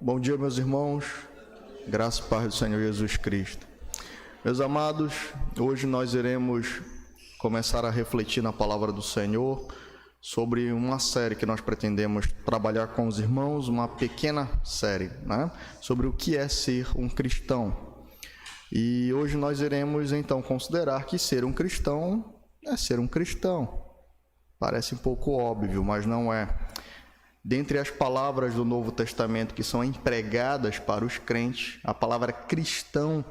Bom dia, meus irmãos. Graça e paz do Senhor Jesus Cristo. Meus amados, hoje nós iremos começar a refletir na palavra do Senhor sobre uma série que nós pretendemos trabalhar com os irmãos, uma pequena série, sobre o que é ser um cristão. E hoje nós iremos então considerar que ser um cristão é ser um cristão. Parece um pouco óbvio, mas não é. Dentre as palavras do Novo Testamento que são empregadas para os crentes, a palavra cristão,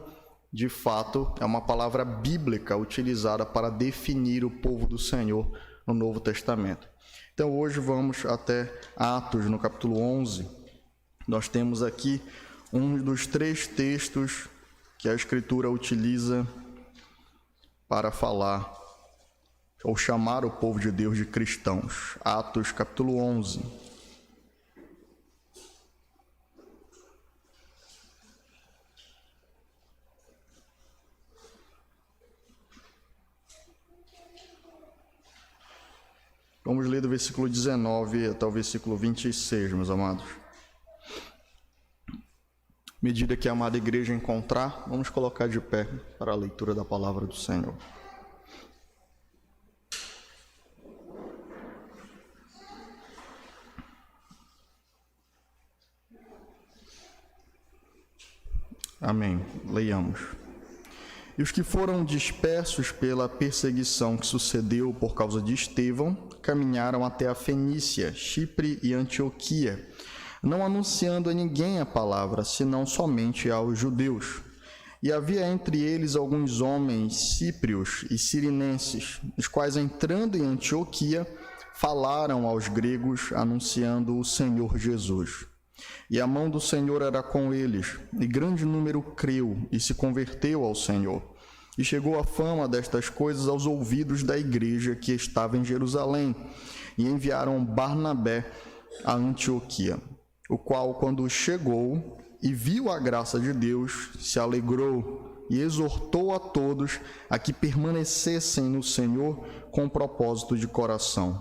de fato, é uma palavra bíblica utilizada para definir o povo do Senhor no Novo Testamento. Então, hoje vamos até Atos, no capítulo 11. Nós temos aqui um dos três textos que a Escritura utiliza para falar ou chamar o povo de Deus de cristãos. Atos, capítulo 11. Vamos ler do versículo 19 até o versículo 26, meus amados. À medida que a amada igreja encontrar, vamos colocar de pé para a leitura da palavra do Senhor. Amém. Leiamos. E os que foram dispersos pela perseguição que sucedeu por causa de Estevão, caminharam até a Fenícia, Chipre e Antioquia, não anunciando a ninguém a palavra, senão somente aos judeus. E havia entre eles alguns homens síprios e sirinenses, os quais, entrando em Antioquia, falaram aos gregos, anunciando o Senhor Jesus. E a mão do Senhor era com eles, e grande número creu e se converteu ao Senhor. E chegou a fama destas coisas aos ouvidos da igreja que estava em Jerusalém, e enviaram Barnabé a Antioquia, o qual, quando chegou e viu a graça de Deus, se alegrou e exortou a todos a que permanecessem no Senhor com propósito de coração.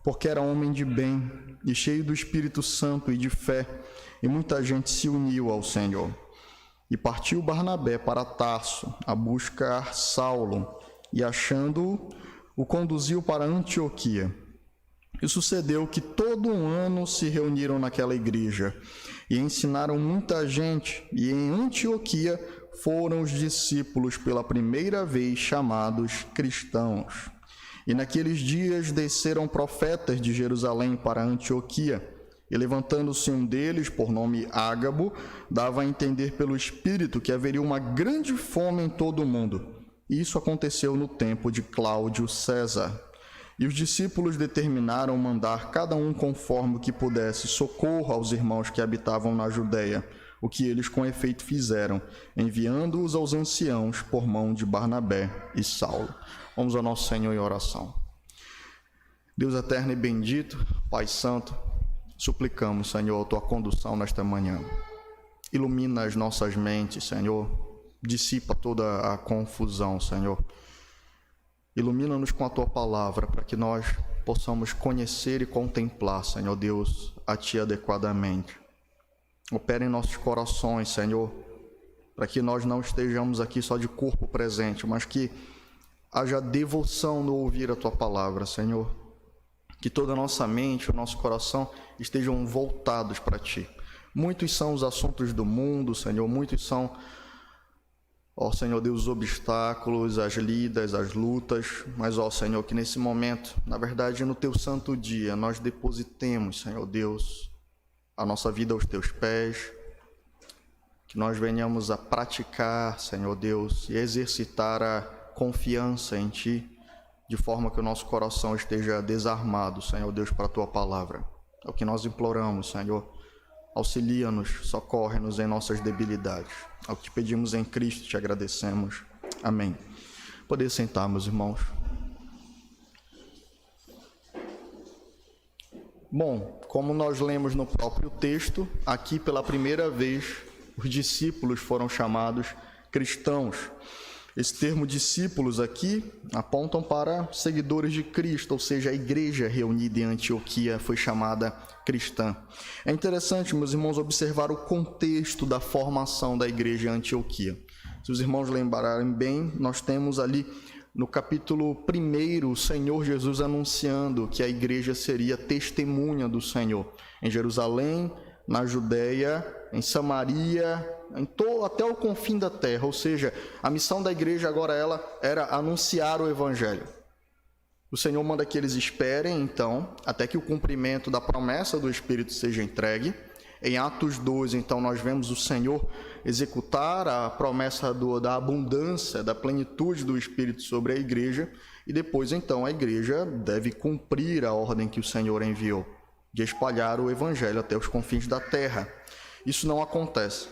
Porque era homem de bem e cheio do Espírito Santo e de fé, e muita gente se uniu ao Senhor. E partiu Barnabé para Tarso, a buscar Saulo, e achando-o, o conduziu para Antioquia. E sucedeu que todo um ano se reuniram naquela igreja, e ensinaram muita gente, e em Antioquia foram os discípulos pela primeira vez chamados cristãos. E naqueles dias desceram profetas de Jerusalém para Antioquia, e levantando-se um deles, por nome Ágabo, dava a entender pelo Espírito que haveria uma grande fome em todo o mundo. Isso aconteceu no tempo de Cláudio César. E os discípulos determinaram mandar cada um conforme o que pudesse socorro aos irmãos que habitavam na Judéia, o que eles com efeito fizeram, enviando-os aos anciãos por mão de Barnabé e Saulo. Vamos ao nosso Senhor em oração. Deus eterno e bendito, Pai Santo, suplicamos, Senhor, a Tua condução nesta manhã. Ilumina as nossas mentes, Senhor. Dissipa toda a confusão, Senhor. Ilumina-nos com a Tua palavra, para que nós possamos conhecer e contemplar, Senhor Deus, a Ti adequadamente. Opera em nossos corações, Senhor, para que nós não estejamos aqui só de corpo presente, mas que haja devoção no ouvir a Tua palavra, Senhor. Que toda a nossa mente, o nosso coração estejam voltados para Ti. Muitos são os assuntos do mundo, Senhor, muitos são, ó Senhor Deus, os obstáculos, as lidas, as lutas, mas, ó Senhor, que nesse momento, na verdade, no Teu santo dia, nós depositemos, Senhor Deus, a nossa vida aos Teus pés, que nós venhamos a praticar, Senhor Deus, e exercitar a confiança em Ti, de forma que o nosso coração esteja desarmado, Senhor Deus, para a Tua palavra. É o que nós imploramos, Senhor. Auxilia-nos, socorre-nos em nossas debilidades. É o que pedimos em Cristo, Te agradecemos. Amém. Poder sentar, meus irmãos. Bom, como nós lemos no próprio texto, aqui pela primeira vez os discípulos foram chamados cristãos. Esse termo discípulos aqui apontam para seguidores de Cristo, ou seja, a igreja reunida em Antioquia foi chamada cristã. É interessante, meus irmãos, observar o contexto da formação da igreja em Antioquia. Se os irmãos lembrarem bem, nós temos ali no capítulo 1 o Senhor Jesus anunciando que a igreja seria testemunha do Senhor em Jerusalém, na Judéia, em Samaria, até o confim da terra. Ou seja, a missão da igreja agora era anunciar o evangelho. O Senhor manda que eles esperem, então, até que o cumprimento da promessa do Espírito seja entregue. Em Atos 2, então, nós vemos o Senhor executar a promessa da abundância, da plenitude do Espírito sobre a igreja, e depois, então, a igreja deve cumprir a ordem que o Senhor enviou, de espalhar o evangelho até os confins da terra. Isso não acontece.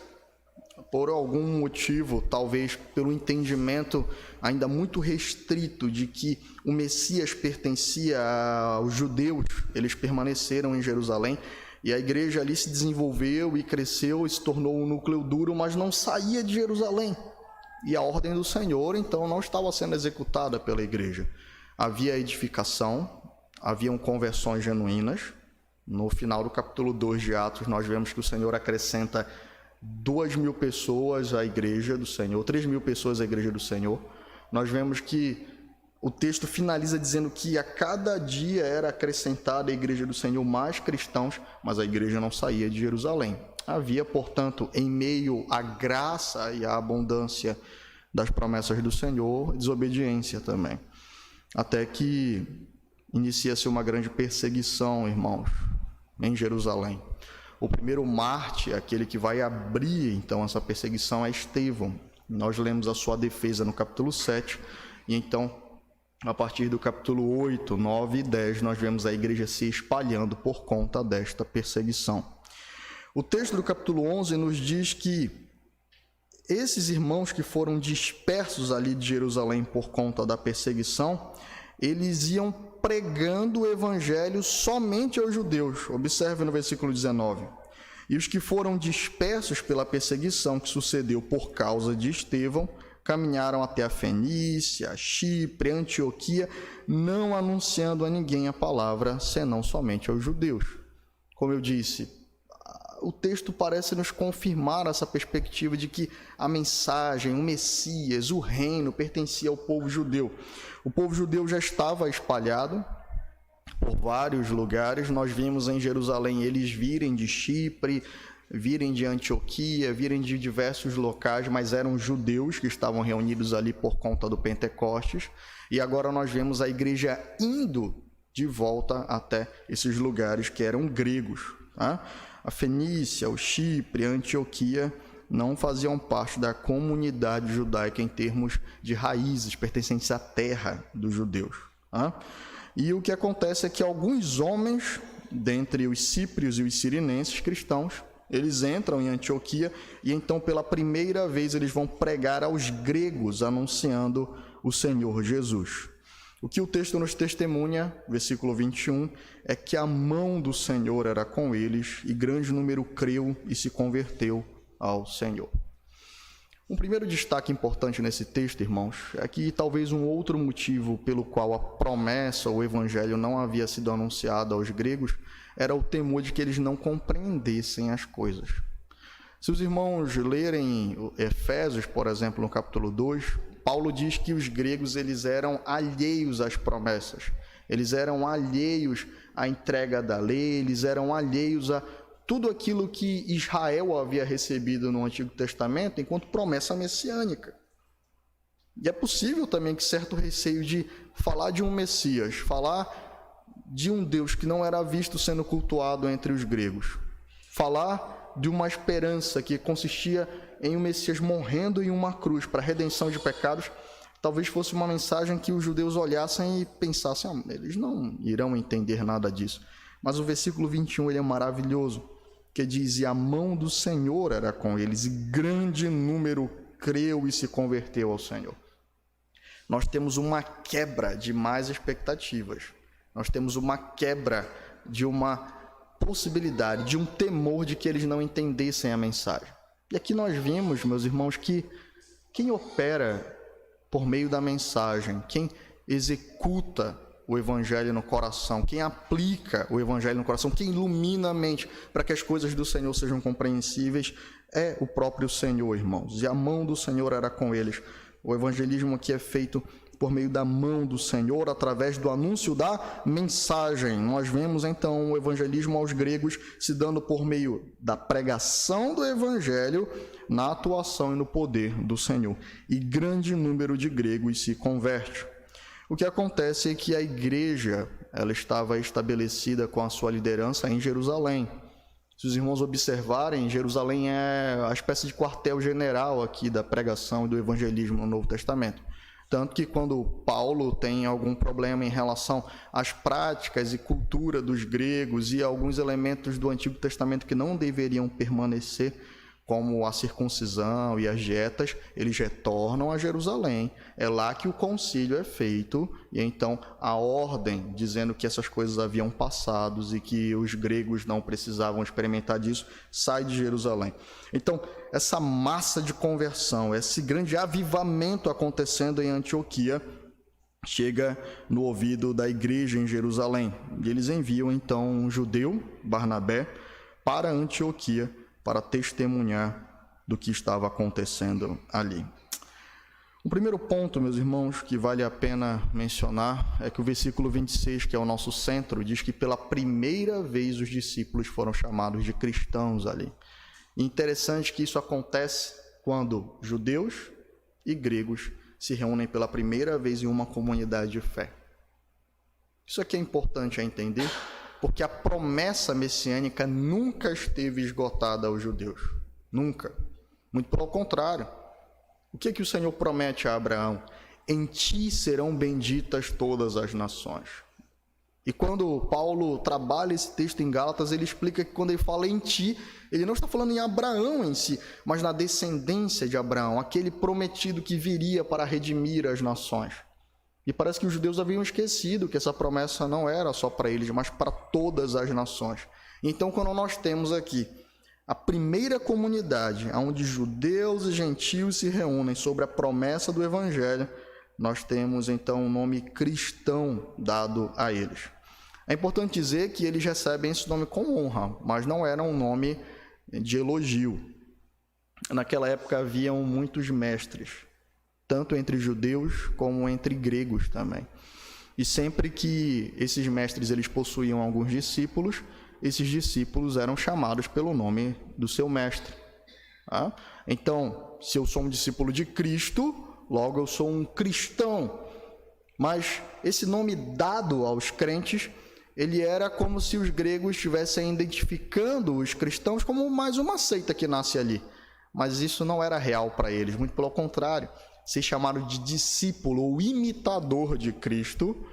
Por algum motivo, talvez pelo entendimento ainda muito restrito de que o Messias pertencia aos judeus, eles permaneceram em Jerusalém, e a igreja ali se desenvolveu e cresceu e se tornou um núcleo duro, mas não saía de Jerusalém. E a ordem do Senhor, então, não estava sendo executada pela igreja. Havia edificação, haviam conversões genuínas. No final do capítulo 2 de Atos, nós vemos que o Senhor acrescenta 2.000 pessoas à igreja do Senhor, 3.000 pessoas à igreja do Senhor. Nós vemos que o texto finaliza dizendo que a cada dia era acrescentada à igreja do Senhor mais cristãos, mas a igreja não saía de Jerusalém. Havia, portanto, em meio à graça e à abundância das promessas do Senhor, desobediência também. Até que inicia-se uma grande perseguição, irmãos, em Jerusalém. O primeiro mártir, aquele que vai abrir, então, essa perseguição é Estevão. Nós lemos a sua defesa no capítulo 7, e então, a partir do capítulo 8, 9 e 10, nós vemos a igreja se espalhando por conta desta perseguição. O texto do capítulo 11 nos diz que esses irmãos que foram dispersos ali de Jerusalém por conta da perseguição, eles iam pregando o evangelho somente aos judeus. Observe no versículo 19. E os que foram dispersos pela perseguição que sucedeu por causa de Estevão, caminharam até a Fenícia, Chipre, Antioquia, não anunciando a ninguém a palavra, senão somente aos judeus. Como eu disse, o texto parece nos confirmar essa perspectiva de que a mensagem, o Messias, o reino, pertencia ao povo judeu. O povo judeu já estava espalhado por vários lugares. Nós vimos em Jerusalém eles virem de Chipre, virem de Antioquia, virem de diversos locais, mas eram judeus que estavam reunidos ali por conta do Pentecostes. E agora nós vemos a igreja indo de volta até esses lugares que eram gregos. Tá? A Fenícia, o Chipre, a Antioquia não faziam parte da comunidade judaica em termos de raízes, pertencentes à terra dos judeus. Tá? E o que acontece é que alguns homens, dentre os cíprios e os sirinenses cristãos, eles entram em Antioquia e então pela primeira vez eles vão pregar aos gregos anunciando o Senhor Jesus. O que o texto nos testemunha, versículo 21, é que a mão do Senhor era com eles e grande número creu e se converteu ao Senhor. Um primeiro destaque importante nesse texto, irmãos, é que talvez um outro motivo pelo qual a promessa ou o evangelho não havia sido anunciado aos gregos era o temor de que eles não compreendessem as coisas. Se os irmãos lerem Efésios, por exemplo, no capítulo 2, Paulo diz que os gregos eles eram alheios às promessas, eles eram alheios à entrega da lei, eles eram alheios a tudo aquilo que Israel havia recebido no Antigo Testamento enquanto promessa messiânica. E é possível também que certo receio de falar de um Messias, falar de um Deus que não era visto sendo cultuado entre os gregos, falar de uma esperança que consistia em um Messias morrendo em uma cruz para a redenção de pecados, talvez fosse uma mensagem que os judeus olhassem e pensassem, eles não irão entender nada disso. Mas o versículo 21 ele é maravilhoso, que diz, e a mão do Senhor era com eles, e grande número creu e se converteu ao Senhor. Nós temos uma quebra de mais expectativas. Nós temos uma quebra de uma possibilidade, de um temor de que eles não entendessem a mensagem. E aqui nós vimos, meus irmãos, que quem opera por meio da mensagem, quem executa o evangelho no coração, quem aplica o evangelho no coração, quem ilumina a mente para que as coisas do Senhor sejam compreensíveis, é o próprio Senhor, irmãos. E a mão do Senhor era com eles. O evangelismo aqui é feito por meio da mão do Senhor, através do anúncio da mensagem. Nós vemos, então, o evangelismo aos gregos se dando por meio da pregação do evangelho, na atuação e no poder do Senhor. E grande número de gregos se converte. O que acontece é que a igreja, ela estava estabelecida com a sua liderança em Jerusalém. Se os irmãos observarem, Jerusalém é a espécie de quartel-general aqui da pregação e do evangelismo no Novo Testamento. Tanto que quando Paulo tem algum problema em relação às práticas e cultura dos gregos e alguns elementos do Antigo Testamento que não deveriam permanecer, como a circuncisão e as dietas, eles retornam a Jerusalém. É lá que o concílio é feito, e então a ordem, dizendo que essas coisas haviam passado e que os gregos não precisavam experimentar disso, sai de Jerusalém. Então, essa massa de conversão, esse grande avivamento acontecendo em Antioquia, chega no ouvido da igreja em Jerusalém. E eles enviam, então, um judeu, Barnabé, para Antioquia, para testemunhar do que estava acontecendo ali. O primeiro ponto, meus irmãos, que vale a pena mencionar é que o versículo 26, que é o nosso centro, diz que pela primeira vez os discípulos foram chamados de cristãos ali. E interessante que isso acontece quando judeus e gregos se reúnem pela primeira vez em uma comunidade de fé. Isso aqui é importante a entender, porque a promessa messiânica nunca esteve esgotada aos judeus. Nunca. Muito pelo contrário. O que o Senhor promete a Abraão? Em ti serão benditas todas as nações. E quando Paulo trabalha esse texto em Gálatas, ele explica que quando ele fala em ti, ele não está falando em Abraão em si, mas na descendência de Abraão, aquele prometido que viria para redimir as nações. E parece que os judeus haviam esquecido que essa promessa não era só para eles, mas para todas as nações. Então, quando nós temos aqui a primeira comunidade onde judeus e gentios se reúnem sobre a promessa do evangelho, nós temos então o nome cristão dado a eles. É importante dizer que eles recebem esse nome com honra, mas não era um nome de elogio. Naquela época haviam muitos mestres, tanto entre judeus como entre gregos também. E sempre que esses mestres eles possuíam alguns discípulos, esses discípulos eram chamados pelo nome do seu mestre. Tá? Então, se eu sou um discípulo de Cristo, logo eu sou um cristão. Mas esse nome dado aos crentes, ele era como se os gregos estivessem identificando os cristãos como mais uma seita que nasce ali. Mas isso não era real para eles, muito pelo contrário. Ser chamado de discípulo ou imitador de Cristo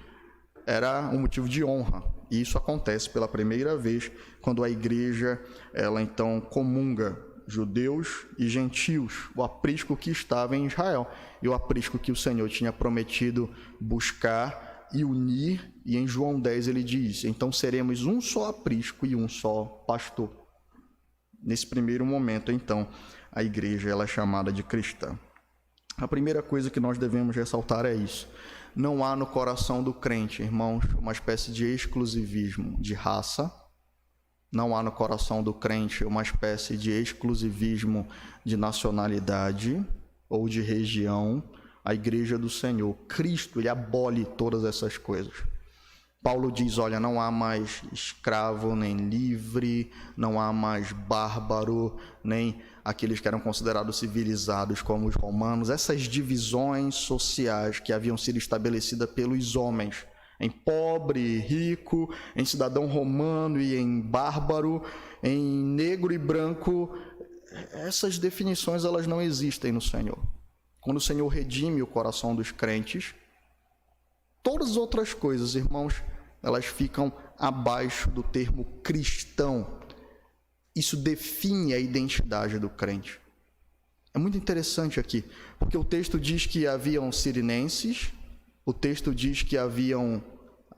era um motivo de honra. E isso acontece pela primeira vez quando a igreja, ela então comunga judeus e gentios, o aprisco que estava em Israel e o aprisco que o Senhor tinha prometido buscar e unir, e em João 10 ele diz: então seremos um só aprisco e um só pastor. Nesse primeiro momento, então, a igreja ela é chamada de cristã. A primeira coisa que nós devemos ressaltar é isso. Não há no coração do crente, irmãos, uma espécie de exclusivismo de raça. Não há no coração do crente uma espécie de exclusivismo de nacionalidade ou de região. A igreja do Senhor, Cristo, ele abole todas essas coisas. Paulo diz, olha, não há mais escravo nem livre, não há mais bárbaro, nem aqueles que eram considerados civilizados como os romanos. Essas divisões sociais que haviam sido estabelecidas pelos homens, em pobre e rico, em cidadão romano e em bárbaro, em negro e branco, essas definições elas não existem no Senhor. Quando o Senhor redime o coração dos crentes, todas as outras coisas, irmãos, elas ficam abaixo do termo cristão. Isso define a identidade do crente. É muito interessante aqui, porque o texto diz que haviam sirinenses, o texto diz que haviam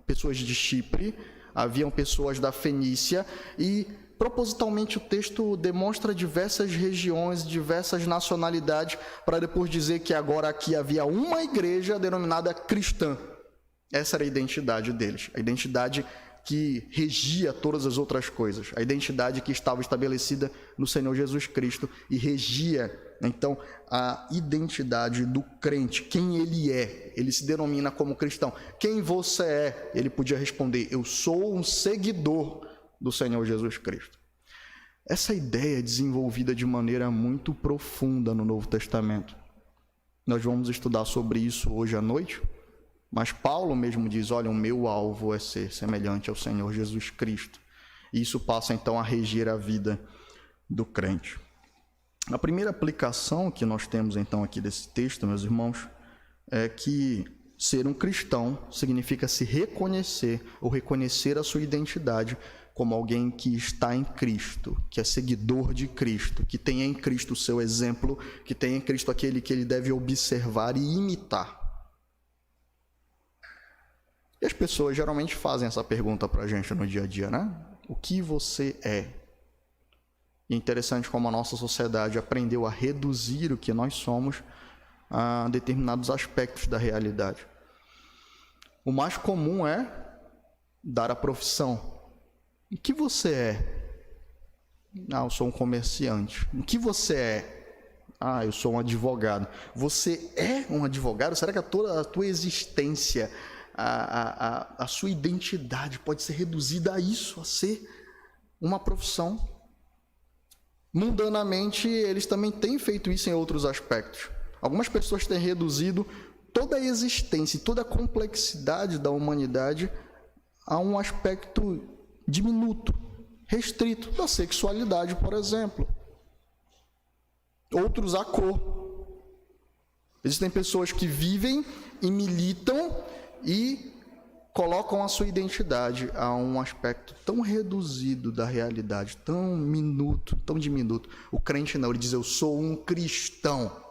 pessoas de Chipre, haviam pessoas da Fenícia, e propositalmente o texto demonstra diversas regiões, diversas nacionalidades, para depois dizer que agora aqui havia uma igreja denominada cristã. Essa era a identidade deles, a identidade que regia todas as outras coisas, a identidade que estava estabelecida no Senhor Jesus Cristo e regia, então, a identidade do crente, quem ele é. Ele se denomina como cristão. Quem você é? Ele podia responder: eu sou um seguidor do Senhor Jesus Cristo. Essa ideia é desenvolvida de maneira muito profunda no Novo Testamento. Nós vamos estudar sobre isso hoje à noite, mas Paulo mesmo diz: olha, o meu alvo é ser semelhante ao Senhor Jesus Cristo. E isso passa então a reger a vida do crente. A primeira aplicação que nós temos então aqui desse texto, meus irmãos, é que ser um cristão significa se reconhecer ou reconhecer a sua identidade como alguém que está em Cristo, que é seguidor de Cristo, que tem em Cristo o seu exemplo, que tem em Cristo aquele que ele deve observar e imitar. E as pessoas geralmente fazem essa pergunta para a gente no dia a dia, né? O que você é? E é interessante como a nossa sociedade aprendeu a reduzir o que nós somos a determinados aspectos da realidade. O mais comum é dar a profissão. O que você é? Eu sou um comerciante. O que você é? Eu sou um advogado. Você é um advogado? Será que a tua existência, a sua identidade pode ser reduzida a isso, a ser uma profissão? Mundanamente, eles também têm feito isso em outros aspectos. Algumas pessoas têm reduzido toda a existência e toda a complexidade da humanidade a um aspecto diminuto, restrito, da sexualidade, por exemplo. Outros a cor. Existem pessoas que vivem e militam e colocam a sua identidade a um aspecto tão reduzido da realidade, tão minuto, tão diminuto. O crente não, ele diz: eu sou um cristão.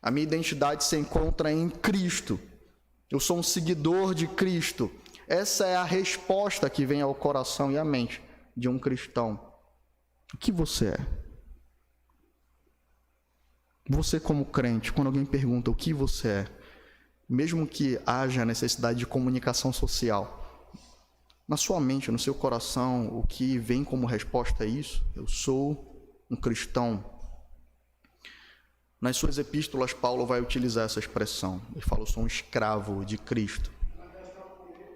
A minha identidade se encontra em Cristo. Eu sou um seguidor de Cristo. Essa é a resposta que vem ao coração e à mente de um cristão. O que você é? Você, como crente, quando alguém pergunta o que você é, mesmo que haja necessidade de comunicação social, na sua mente, no seu coração, o que vem como resposta é isso: eu sou um cristão. Nas suas epístolas, Paulo vai utilizar essa expressão. Ele fala: eu sou um escravo de Cristo.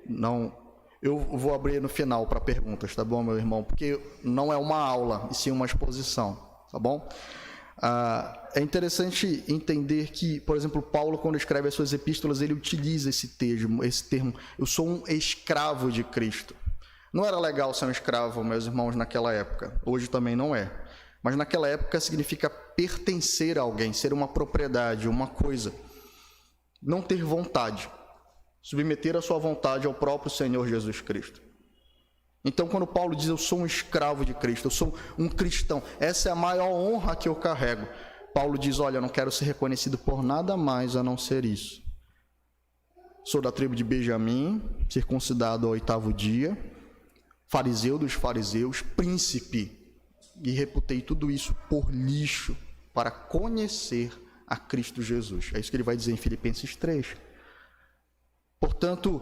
Não, eu vou abrir no final para perguntas, tá bom, meu irmão? Porque não é uma aula, e sim uma exposição, tá bom? É interessante entender que, por exemplo, Paulo, quando escreve as suas epístolas, ele utiliza esse termo: eu sou um escravo de Cristo. Não era legal ser um escravo, meus irmãos, naquela época. Hoje também não é. Mas naquela época significa pertencer a alguém, ser uma propriedade, uma coisa. Não ter vontade. Submeter a sua vontade ao próprio Senhor Jesus Cristo. Então, quando Paulo diz: eu sou um escravo de Cristo, eu sou um cristão, essa é a maior honra que eu carrego. Paulo diz: olha, eu não quero ser reconhecido por nada mais a não ser isso. Sou da tribo de Benjamim, circuncidado ao 8º dia, fariseu dos fariseus, príncipe, e reputei tudo isso por lixo para conhecer a Cristo Jesus. É isso que ele vai dizer em Filipenses 3. Portanto,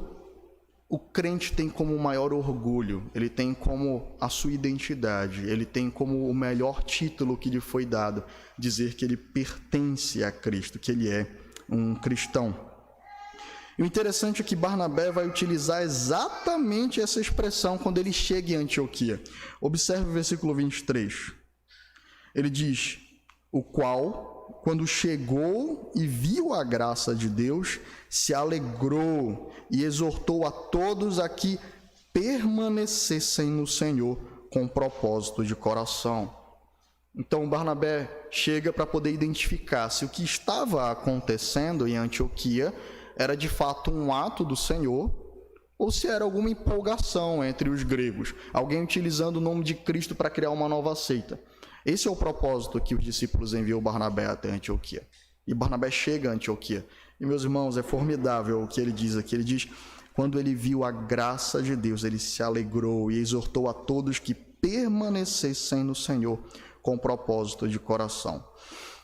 o crente tem como maior orgulho, ele tem como a sua identidade, ele tem como o melhor título que lhe foi dado, dizer que ele pertence a Cristo, que ele é um cristão. E o interessante é que Barnabé vai utilizar exatamente essa expressão quando ele chega em Antioquia. Observe o versículo 23. Ele diz: o qual, quando chegou e viu a graça de Deus, se alegrou e exortou a todos a que permanecessem no Senhor com propósito de coração. Então Barnabé chega para poder identificar se o que estava acontecendo em Antioquia era de fato um ato do Senhor ou se era alguma empolgação entre os gregos, alguém utilizando o nome de Cristo para criar uma nova seita. Esse é o propósito que os discípulos enviou Barnabé até Antioquia. E Barnabé chega a Antioquia. E, meus irmãos, é formidável o que ele diz aqui. Ele diz: quando ele viu a graça de Deus, ele se alegrou e exortou a todos que permanecessem no Senhor com propósito de coração.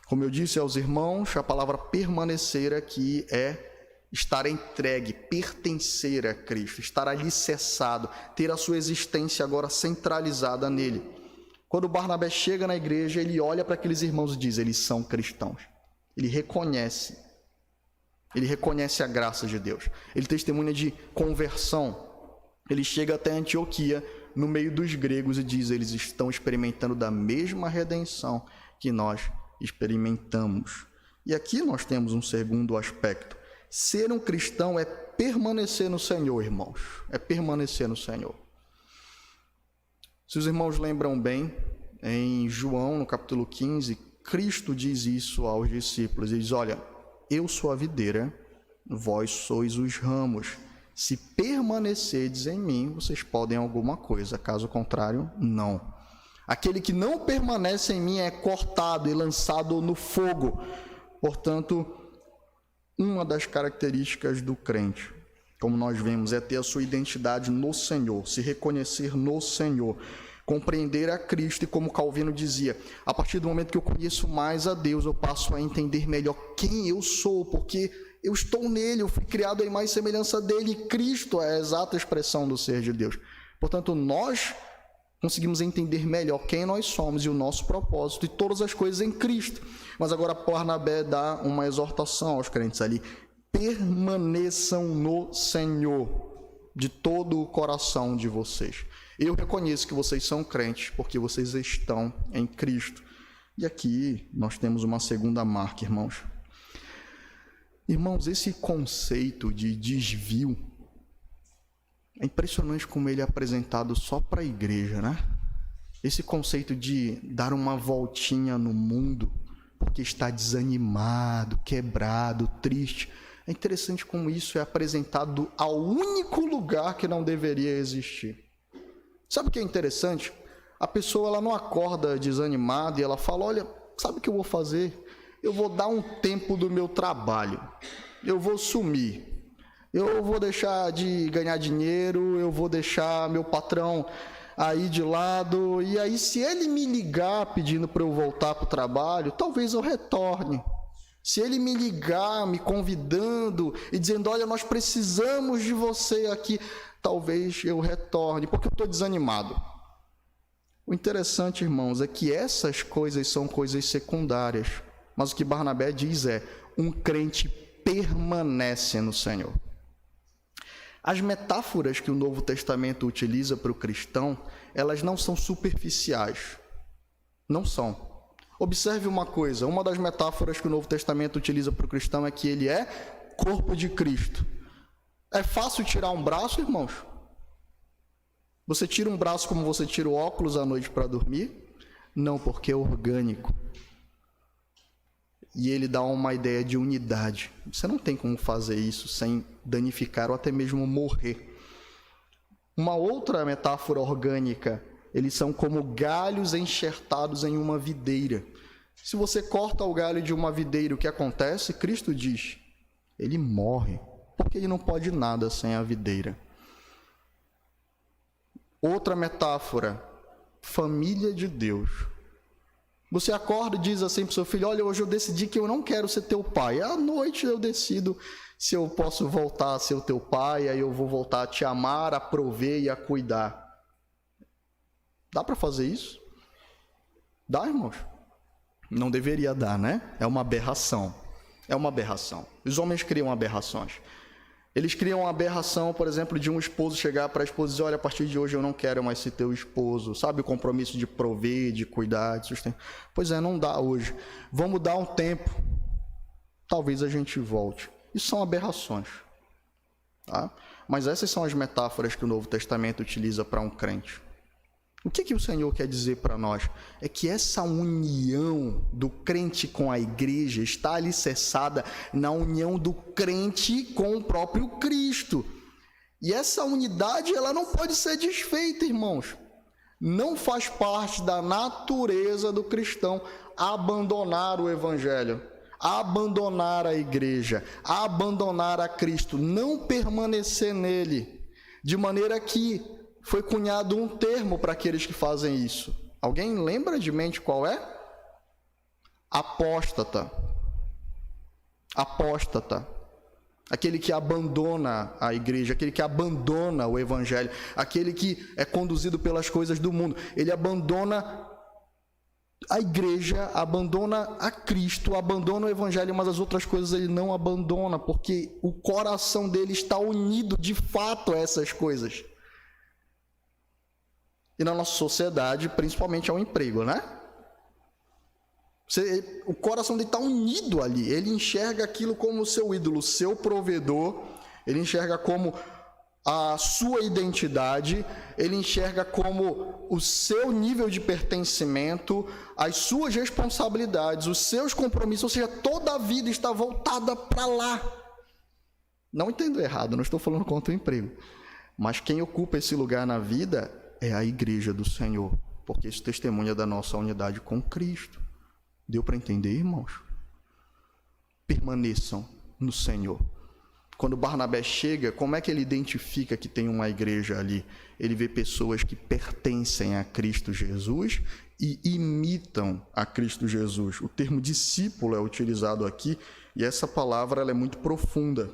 Como eu disse aos irmãos, a palavra permanecer aqui é estar entregue, pertencer a Cristo, estar alicerçado, ter a sua existência agora centralizada nele. Quando Barnabé chega na igreja, ele olha para aqueles irmãos e diz: eles são cristãos. Ele reconhece a graça de Deus. Ele testemunha de conversão. Ele chega até Antioquia, no meio dos gregos, e diz: eles estão experimentando da mesma redenção que nós experimentamos. E aqui nós temos um segundo aspecto. Ser um cristão é permanecer no Senhor, irmãos. É permanecer no Senhor. Se os irmãos lembram bem, em João, no capítulo 15, Cristo diz isso aos discípulos. Ele diz: olha, eu sou a videira, vós sois os ramos. Se permanecerdes em mim, vocês podem alguma coisa. Caso contrário, não. Aquele que não permanece em mim é cortado e lançado no fogo. Portanto, uma das características do crente, como nós vemos, é ter a sua identidade no Senhor, se reconhecer no Senhor, compreender a Cristo, e como Calvino dizia, a partir do momento que eu conheço mais a Deus, eu passo a entender melhor quem eu sou, porque eu estou nele, eu fui criado à imagem e semelhança dele, e Cristo é a exata expressão do ser de Deus. Portanto, nós conseguimos entender melhor quem nós somos e o nosso propósito e todas as coisas em Cristo. Mas agora Barnabé dá uma exortação aos crentes ali: permaneçam no Senhor de todo o coração de vocês. Eu reconheço que vocês são crentes porque vocês estão em Cristo. E aqui nós temos uma segunda marca, irmãos. Irmãos, esse conceito de desvio é impressionante como ele é apresentado só para a igreja, né? Esse conceito de dar uma voltinha no mundo porque está desanimado, quebrado, triste. É interessante como isso é apresentado ao único lugar que não deveria existir. Sabe o que é interessante? A pessoa ela não acorda desanimada e ela fala: olha, sabe o que eu vou fazer? Eu vou dar um tempo do meu trabalho. Eu vou sumir. Eu vou deixar de ganhar dinheiro, eu vou deixar meu patrão aí de lado, e aí se ele me ligar pedindo para eu voltar para o trabalho, talvez eu retorne. Se ele me ligar, me convidando e dizendo: olha, nós precisamos de você aqui, talvez eu retorne, porque eu estou desanimado. O interessante, irmãos, é que essas coisas são coisas secundárias, mas o que Barnabé diz é: um crente permanece no Senhor. As metáforas que o Novo Testamento utiliza para o cristão, elas não são superficiais. Não são. Observe uma coisa, uma das metáforas que o Novo Testamento utiliza para o cristão é que ele é corpo de Cristo. É fácil tirar um braço, irmãos? Você tira um braço como você tira o óculos à noite para dormir? Não, porque é orgânico. E ele dá uma ideia de unidade. Você não tem como fazer isso sem danificar ou até mesmo morrer. Uma outra metáfora orgânica: eles são como galhos enxertados em uma videira. Se você corta o galho de uma videira, o que acontece? Cristo diz: ele morre, porque ele não pode nada sem a videira. Outra metáfora: família de Deus. Você acorda e diz assim para o seu filho: olha, hoje eu decidi que eu não quero ser teu pai. À noite eu decido se eu posso voltar a ser o teu pai, aí eu vou voltar a te amar, a prover e a cuidar. Dá para fazer isso? Dá, irmãos? Não deveria dar, né? É uma aberração. É uma aberração. Os homens criam aberrações. Eles criam uma aberração, por exemplo, de um esposo chegar para a esposa e dizer: olha, a partir de hoje eu não quero mais ser teu esposo. Sabe o compromisso de prover, de cuidar, de sustentar? Pois é, não dá hoje. Vamos dar um tempo. Talvez a gente volte. Isso são aberrações. Tá? Mas essas são as metáforas que o Novo Testamento utiliza para um crente. O que o Senhor quer dizer para nós? É que essa união do crente com a igreja está alicerçada na união do crente com o próprio Cristo. E essa unidade ela não pode ser desfeita, irmãos. Não faz parte da natureza do cristão abandonar o Evangelho, abandonar a igreja, abandonar a Cristo, não permanecer nele, de maneira que foi cunhado um termo para aqueles que fazem isso. Alguém lembra de mente qual é? Apóstata. Apóstata. Aquele que abandona a igreja, aquele que abandona o evangelho, aquele que é conduzido pelas coisas do mundo. Ele abandona a igreja, abandona a Cristo, abandona o evangelho, mas as outras coisas ele não abandona, porque o coração dele está unido de fato a essas coisas. E na nossa sociedade, principalmente ao emprego, né? O coração dele está unido ali, ele enxerga aquilo como o seu ídolo, o seu provedor, ele enxerga como a sua identidade, ele enxerga como o seu nível de pertencimento, as suas responsabilidades, os seus compromissos, ou seja, toda a vida está voltada para lá. Não entendo errado, não estou falando contra o emprego, mas quem ocupa esse lugar na vida é a igreja do Senhor, porque isso testemunha da nossa unidade com Cristo. Deu para entender, irmãos? Permaneçam no Senhor. Quando Barnabé chega, como é que ele identifica que tem uma igreja ali? Ele vê pessoas que pertencem a Cristo Jesus e imitam a Cristo Jesus. O termo discípulo é utilizado aqui e essa palavra ela é muito profunda.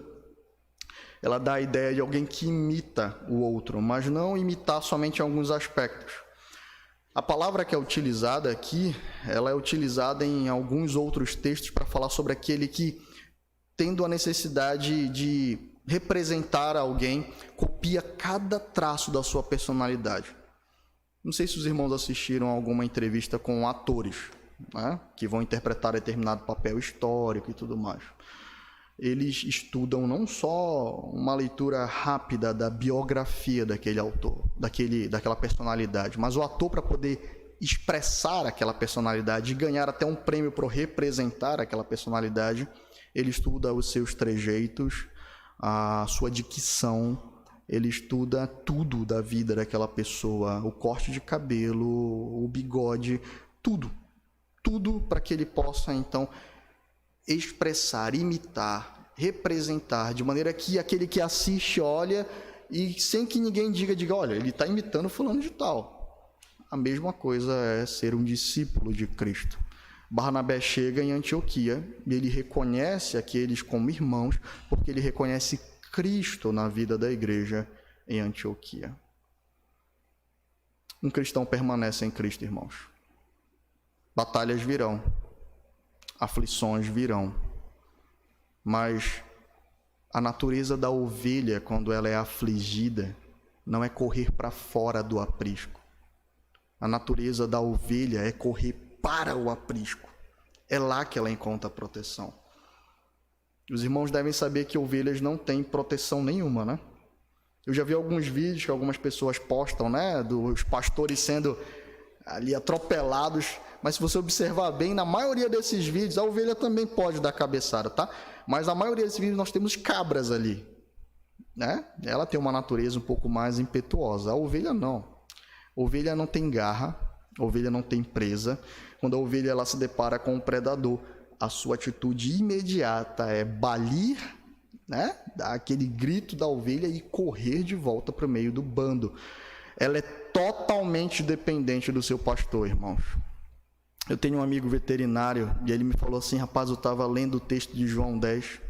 Ela dá a ideia de alguém que imita o outro, mas não imitar somente em alguns aspectos. A palavra que é utilizada aqui, ela é utilizada em alguns outros textos para falar sobre aquele que, tendo a necessidade de representar alguém, copia cada traço da sua personalidade. Não sei se os irmãos assistiram a alguma entrevista com atores, né, que vão interpretar determinado papel histórico e tudo mais. Eles estudam não só uma leitura rápida da biografia daquele autor, daquela personalidade, mas o ator, para poder expressar aquela personalidade e ganhar até um prêmio por representar aquela personalidade, ele estuda os seus trejeitos, a sua dicção, ele estuda tudo da vida daquela pessoa, o corte de cabelo, o bigode, tudo para que ele possa, então, expressar, imitar, representar, de maneira que aquele que assiste olha e sem que ninguém diga, olha, ele está imitando fulano de tal. A mesma coisa é ser um discípulo de Cristo. Barnabé chega em Antioquia e ele reconhece aqueles como irmãos, porque ele reconhece Cristo na vida da igreja em Antioquia. Um cristão permanece em Cristo, irmãos. Batalhas virão. Aflições virão, mas a natureza da ovelha, quando ela é afligida, não é correr para fora do aprisco. A natureza da ovelha é correr para o aprisco. É lá que ela encontra proteção. Os irmãos devem saber que ovelhas não têm proteção nenhuma, né? Eu já vi alguns vídeos que algumas pessoas postam, né, dos pastores sendo ali atropelados, mas se você observar bem, na maioria desses vídeos, a ovelha também pode dar cabeçada, tá? Mas na maioria desses vídeos nós temos cabras ali, né? Ela tem uma natureza um pouco mais impetuosa, a ovelha não. A ovelha não tem garra, a ovelha não tem presa. Quando a ovelha ela se depara com um predador, a sua atitude imediata é balir, né? Dar aquele grito da ovelha e correr de volta para o meio do bando. Ela é totalmente dependente do seu pastor, irmãos. Eu tenho um amigo veterinário e ele me falou assim, rapaz, eu estava lendo o texto de João 10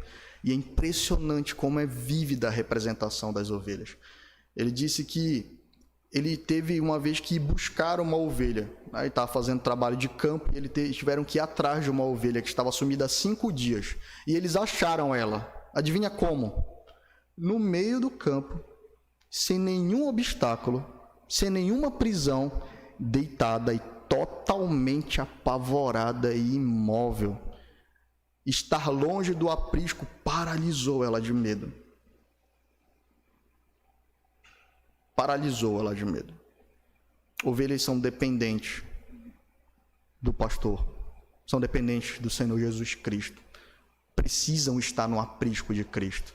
e é impressionante como é vívida a representação das ovelhas. Ele disse que ele teve uma vez que ir buscar uma ovelha, né? Ele estava fazendo trabalho de campo e eles tiveram que ir atrás de uma ovelha que estava sumida há 5 dias e eles acharam ela. Adivinha como? No meio do campo, sem nenhum obstáculo, sem nenhuma prisão, deitada e totalmente apavorada e imóvel. Estar longe do aprisco paralisou ela de medo. Paralisou ela de medo. Ovelhas são dependentes do pastor, são dependentes do Senhor Jesus Cristo. Precisam estar no aprisco de Cristo.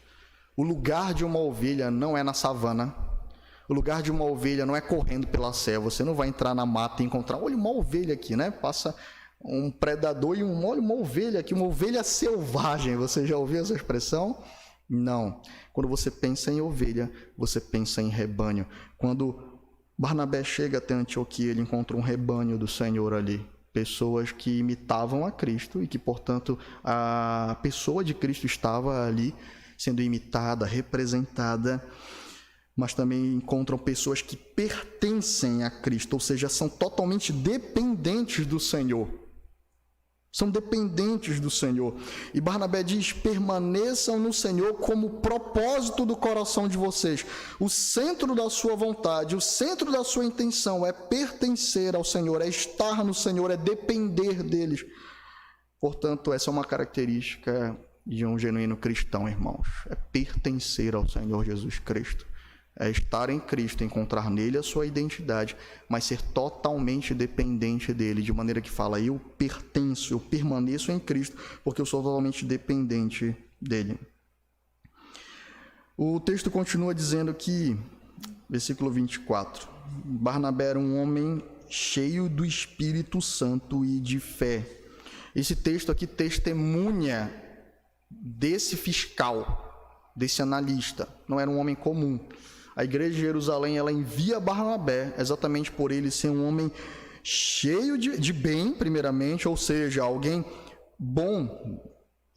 O lugar de uma ovelha não é na savana. O lugar de uma ovelha não é correndo pela selva. Você não vai entrar na mata e encontrar, olha uma ovelha aqui, né? Passa um predador e olha uma ovelha aqui, uma ovelha selvagem. Você já ouviu essa expressão? Não. Quando você pensa em ovelha, você pensa em rebanho. Quando Barnabé chega até Antioquia, ele encontra um rebanho do Senhor ali, pessoas que imitavam a Cristo e que, portanto, a pessoa de Cristo estava ali sendo imitada, representada, mas também encontram pessoas que pertencem a Cristo, ou seja, são totalmente dependentes do Senhor. São dependentes do Senhor. E Barnabé diz: permaneçam no Senhor como propósito do coração de vocês. O centro da sua vontade, o centro da sua intenção é pertencer ao Senhor, é estar no Senhor, é depender deles. Portanto, essa é uma característica de um genuíno cristão, irmãos. É pertencer ao Senhor Jesus Cristo. É estar em Cristo, encontrar nele a sua identidade, mas ser totalmente dependente dele, de maneira que fala: eu pertenço, eu permaneço em Cristo, porque eu sou totalmente dependente dele. O texto continua dizendo que, versículo 24, Barnabé era um homem cheio do Espírito Santo e de fé. Esse texto aqui testemunha desse fiscal, desse analista. Não era um homem comum. A igreja de Jerusalém, ela envia Barnabé exatamente por ele ser um homem cheio de bem, primeiramente, ou seja, alguém bom,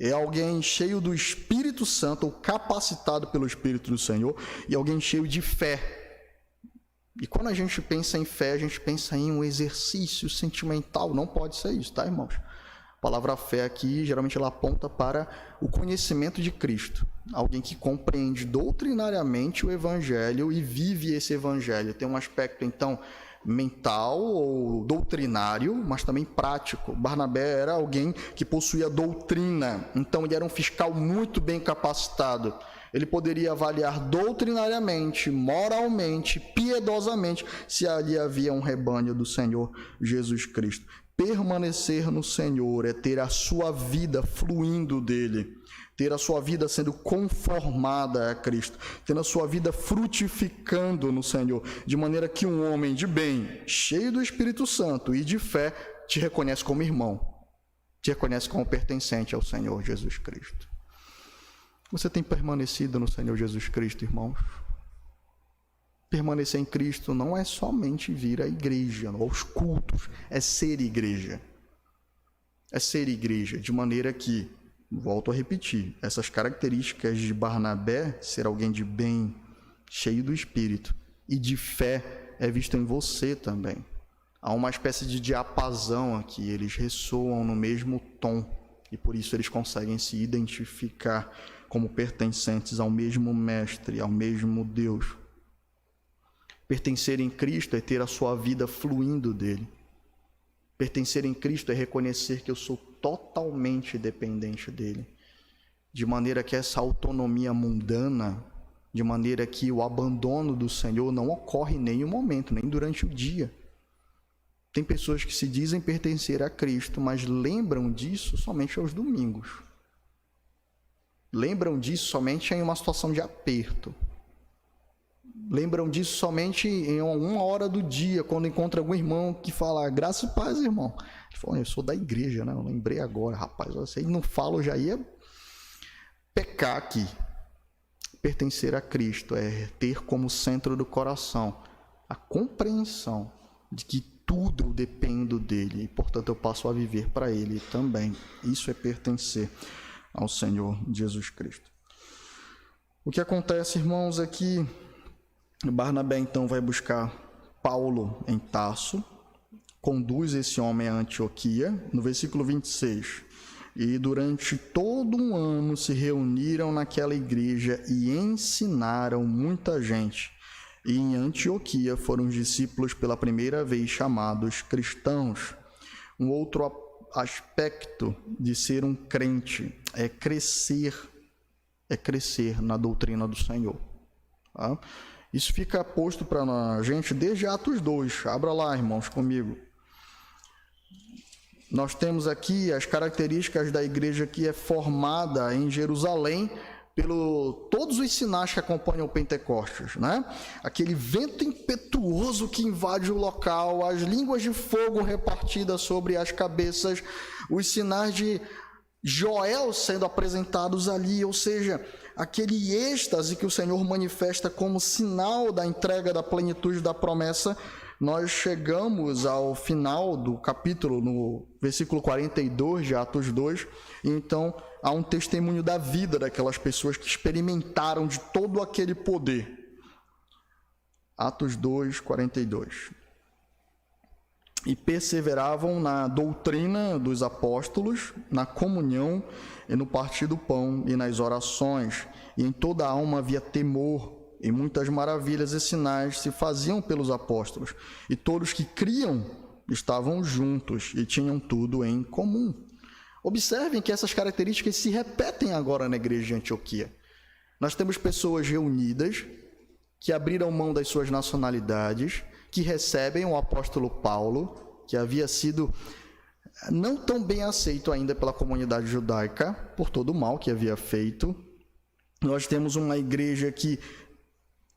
é alguém cheio do Espírito Santo, ou capacitado pelo Espírito do Senhor, e alguém cheio de fé. E quando a gente pensa em fé, a gente pensa em um exercício sentimental. Não pode ser isso, tá, irmãos? A palavra fé aqui, geralmente, ela aponta para o conhecimento de Cristo. Alguém que compreende doutrinariamente o Evangelho e vive esse Evangelho. Tem um aspecto, então, mental ou doutrinário, mas também prático. Barnabé era alguém que possuía doutrina, então ele era um fiscal muito bem capacitado. Ele poderia avaliar doutrinariamente, moralmente, piedosamente, se ali havia um rebanho do Senhor Jesus Cristo. Permanecer no Senhor é ter a sua vida fluindo dele, ter a sua vida sendo conformada a Cristo, ter a sua vida frutificando no Senhor, de maneira que um homem de bem, cheio do Espírito Santo e de fé, te reconhece como irmão, te reconhece como pertencente ao Senhor Jesus Cristo. Você tem permanecido no Senhor Jesus Cristo, irmãos? Permanecer em Cristo não é somente vir à igreja, aos cultos, é ser igreja. É ser igreja, de maneira que, volto a repetir, essas características de Barnabé, ser alguém de bem, cheio do Espírito, e de fé, é visto em você também. Há uma espécie de diapasão aqui, eles ressoam no mesmo tom, e por isso eles conseguem se identificar como pertencentes ao mesmo Mestre, ao mesmo Deus. Pertencer em Cristo é ter a sua vida fluindo dele. Pertencer em Cristo é reconhecer que eu sou totalmente dependente dele. De maneira que essa autonomia mundana, de maneira que o abandono do Senhor não ocorre em nenhum momento, nem durante o dia. Tem pessoas que se dizem pertencer a Cristo, mas lembram disso somente aos domingos. Lembram disso somente em uma situação de aperto. Lembram disso somente em uma hora do dia, quando encontra algum irmão que fala: graça e paz, irmão. Ele fala: eu sou da igreja, né? Eu lembrei agora, rapaz. Se ele não fala, eu já ia pecar aqui. Pertencer a Cristo é ter como centro do coração a compreensão de que tudo eu dependo dele e, portanto, eu passo a viver para ele também. Isso é pertencer ao Senhor Jesus Cristo. O que acontece, irmãos, é que Barnabé, então, vai buscar Paulo em Tarso, conduz esse homem a Antioquia, no versículo 26. E durante todo um ano se reuniram naquela igreja e ensinaram muita gente. E em Antioquia foram os discípulos pela primeira vez chamados cristãos. Um outro aspecto de ser um crente é crescer na doutrina do Senhor. Tá? Isso fica posto para a gente desde Atos 2. Abra lá, irmãos, comigo. Nós temos aqui as características da igreja que é formada em Jerusalém pelo todos os sinais que acompanham o Pentecostes, né? Aquele vento impetuoso que invade o local, as línguas de fogo repartidas sobre as cabeças, os sinais de Joel sendo apresentados ali, ou seja, aquele êxtase que o Senhor manifesta como sinal da entrega da plenitude da promessa, nós chegamos ao final do capítulo, no versículo 42 de Atos 2, e então há um testemunho da vida daquelas pessoas que experimentaram de todo aquele poder. Atos 2, 42. E perseveravam na doutrina dos apóstolos, na comunhão e no partir do pão e nas orações, e em toda a alma havia temor, e muitas maravilhas e sinais se faziam pelos apóstolos, e todos que criam estavam juntos e tinham tudo em comum. Observem que essas características se repetem agora na igreja de Antioquia. Nós temos pessoas reunidas que abriram mão das suas nacionalidades, que recebem o apóstolo Paulo, que havia sido não tão bem aceito ainda pela comunidade judaica, por todo o mal que havia feito. Nós temos uma igreja que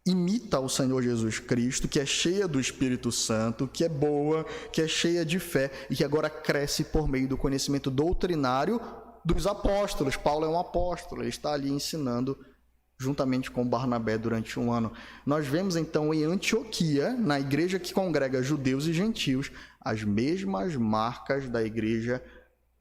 imita o Senhor Jesus Cristo, que é cheia do Espírito Santo, que é boa, que é cheia de fé e que agora cresce por meio do conhecimento doutrinário dos apóstolos. Paulo é um apóstolo, ele está ali ensinando juntamente com Barnabé durante um ano. Nós vemos então em Antioquia, na igreja que congrega judeus e gentios, as mesmas marcas da igreja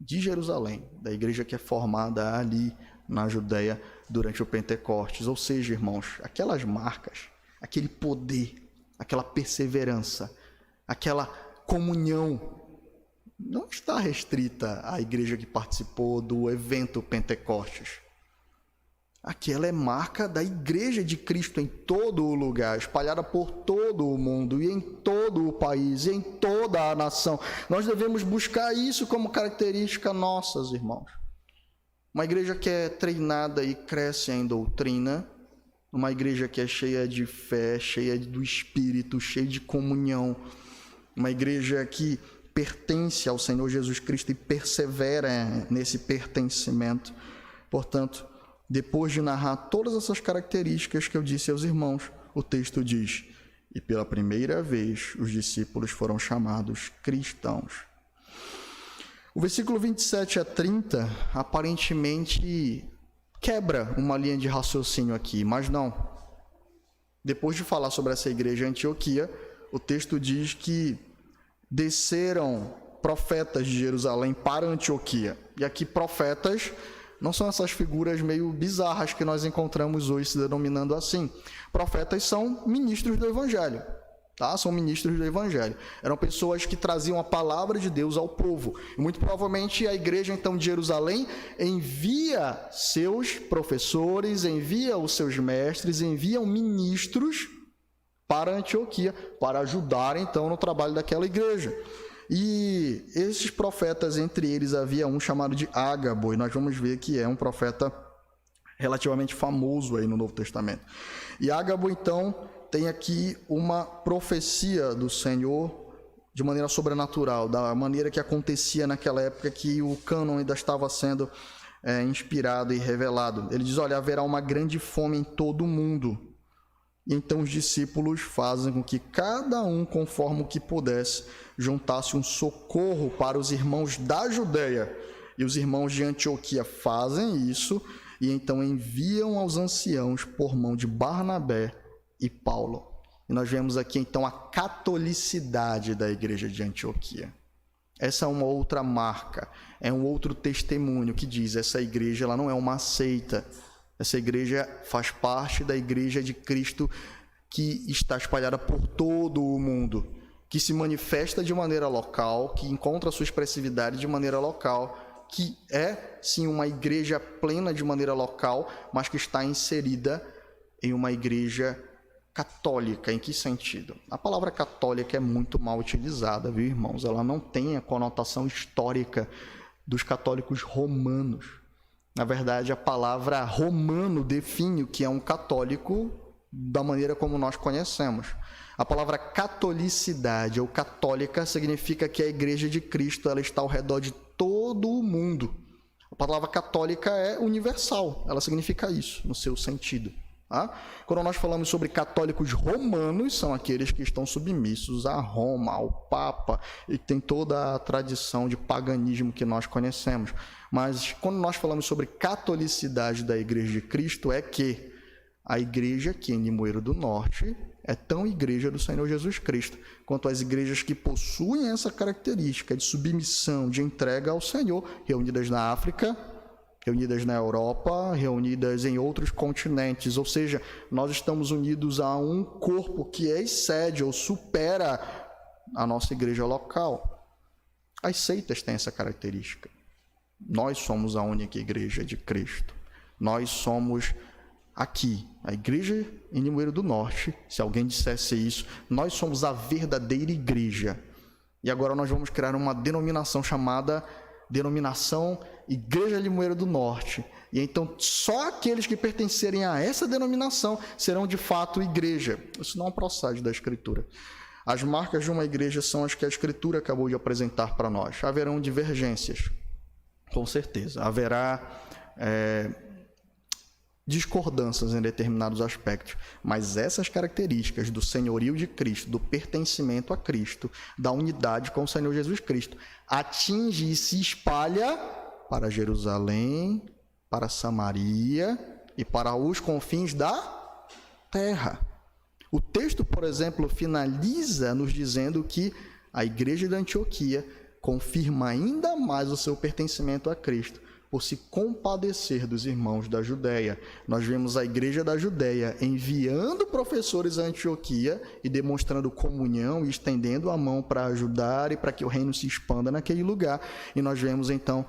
de Jerusalém, da igreja que é formada ali na Judéia durante o Pentecostes. Ou seja, irmãos, aquelas marcas, aquele poder, aquela perseverança, aquela comunhão não está restrita à igreja que participou do evento Pentecostes. Aquela é marca da igreja de Cristo em todo o lugar, espalhada por todo o mundo e em todo o país, e em toda a nação. Nós devemos buscar isso como característica nossa, irmãos. Uma igreja que é treinada e cresce em doutrina, uma igreja que é cheia de fé, cheia do Espírito, cheia de comunhão, uma igreja que pertence ao Senhor Jesus Cristo e persevera nesse pertencimento. Portanto, depois de narrar todas essas características que eu disse aos irmãos, o texto diz: e pela primeira vez os discípulos foram chamados cristãos. O versículo 27 a 30 aparentemente quebra uma linha de raciocínio aqui, mas não. Depois de falar sobre essa igreja em Antioquia, o texto diz que desceram profetas de Jerusalém para Antioquia. E aqui profetas não são essas figuras meio bizarras que nós encontramos hoje se denominando assim. Profetas são ministros do Evangelho. Tá? São ministros do Evangelho. Eram pessoas que traziam a palavra de Deus ao povo. E muito provavelmente a igreja então de Jerusalém envia seus professores, envia os seus mestres, enviam ministros para Antioquia, para ajudar então no trabalho daquela igreja. E esses profetas, entre eles havia um chamado de Ágabo, e nós vamos ver que é um profeta relativamente famoso aí no Novo Testamento. E Ágabo então tem aqui uma profecia do Senhor de maneira sobrenatural, da maneira que acontecia naquela época que o cânon ainda estava sendo inspirado e revelado. Ele diz: olha, haverá uma grande fome em todo o mundo. E então os discípulos fazem com que cada um, conforme o que pudesse, juntasse um socorro para os irmãos da Judéia. E os irmãos de Antioquia fazem isso e então enviam aos anciãos por mão de Barnabé e Paulo. E nós vemos aqui então a catolicidade da igreja de Antioquia. Essa é uma outra marca, é um outro testemunho que diz: essa igreja ela não é uma seita. Essa igreja faz parte da igreja de Cristo que está espalhada por todo o mundo, que se manifesta de maneira local, que encontra sua expressividade de maneira local, que é sim uma igreja plena de maneira local, mas que está inserida em uma igreja católica. Em que sentido? A palavra católica é muito mal utilizada, viu, irmãos? Ela não tem a conotação histórica dos católicos romanos. Na verdade, a palavra romano define o que é um católico da maneira como nós conhecemos. A palavra catolicidade ou católica significa que a igreja de Cristo ela está ao redor de todo o mundo. A palavra católica é universal, ela significa isso, no seu sentido. Quando nós falamos sobre católicos romanos, são aqueles que estão submissos a Roma, ao Papa, e tem toda a tradição de paganismo que nós conhecemos. Mas quando nós falamos sobre catolicidade da Igreja de Cristo, é que a igreja aqui em Limoeiro do Norte é tão igreja do Senhor Jesus Cristo, quanto as igrejas que possuem essa característica de submissão, de entrega ao Senhor, reunidas na África, reunidas na Europa, reunidas em outros continentes. Ou seja, nós estamos unidos a um corpo que excede ou supera a nossa igreja local. As seitas têm essa característica. Nós somos a única igreja de Cristo. Nós somos aqui, a igreja em Limoeiro do Norte. Se alguém dissesse isso, nós somos a verdadeira igreja. E agora nós vamos criar uma denominação chamada denominação Igreja Limoeiro do Norte. E então só aqueles que pertencerem a essa denominação serão de fato igreja. Isso não procede da Escritura. As marcas de uma igreja são as que a Escritura acabou de apresentar para nós. Haverão divergências, com certeza. Haverá discordâncias em determinados aspectos, mas essas características do senhorio de Cristo, do pertencimento a Cristo, da unidade com o Senhor Jesus Cristo, atinge e se espalha para Jerusalém, para Samaria e para os confins da terra. O texto, por exemplo, finaliza nos dizendo que a igreja de Antioquia confirma ainda mais o seu pertencimento a Cristo, por se compadecer dos irmãos da Judéia. Nós vemos a igreja da Judéia enviando professores a Antioquia e demonstrando comunhão e estendendo a mão para ajudar e para que o reino se expanda naquele lugar. E nós vemos então